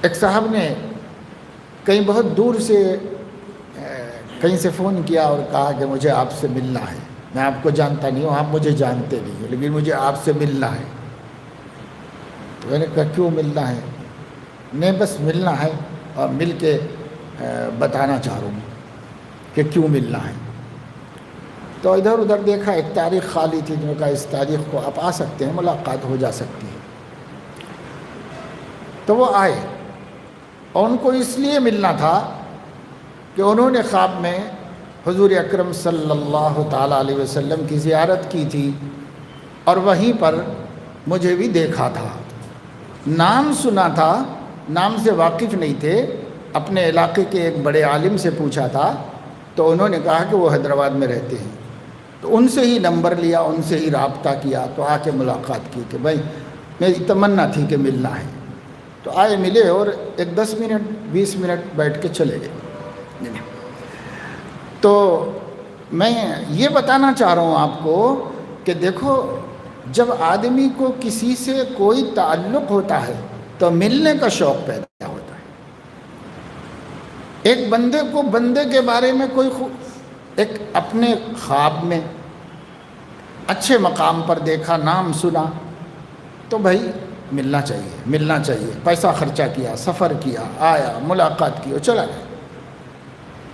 ایک صاحب نے کہیں بہت دور سے کہیں سے فون کیا اور کہا کہ مجھے آپ سے ملنا ہے، میں آپ کو جانتا نہیں ہوں، آپ مجھے جانتے نہیں ہو، لیکن مجھے آپ سے ملنا ہے۔ تو میں نے کہا کیوں ملنا ہے؟ نہیں بس ملنا ہے اور مل کے بتانا چاہ رہا ہوں کہ کیوں ملنا ہے۔ تو ادھر ادھر دیکھا، ایک تاریخ خالی تھی، جو کہا اس تاریخ کو آپ آ سکتے ہیں، ملاقات ہو جا سکتی ہے۔ تو وہ آئے، اور ان کو اس لیے ملنا تھا کہ انہوں نے خواب میں حضور اکرم صلی اللہ تعالیٰ علیہ وسلم کی زیارت کی تھی، اور وہیں پر مجھے بھی دیکھا تھا۔ نام سنا تھا، نام سے واقف نہیں تھے، اپنے علاقے کے ایک بڑے عالم سے پوچھا تھا، تو انہوں نے کہا کہ وہ حیدرآباد میں رہتے ہیں۔ تو ان سے ہی نمبر لیا، ان سے ہی رابطہ کیا، تو آ کے ملاقات کی کہ بھائی میری تمنا تھی کہ ملنا ہے۔ تو آئے، ملے، اور ایک 10 منٹ 20 منٹ بیٹھ کے چلے گئے۔ تو میں یہ بتانا چاہ رہا ہوں آپ کو کہ دیکھو، جب آدمی کو کسی سے کوئی تعلق ہوتا ہے تو ملنے کا شوق پیدا ہوتا ہے۔ ایک بندے کو بندے کے بارے میں کوئی ایک اپنے خواب میں اچھے مقام پر دیکھا، نام سنا، تو بھائی ملنا چاہیے، ملنا چاہیے۔ پیسہ خرچہ کیا، سفر کیا، آیا، ملاقات کی اور چلا گیا۔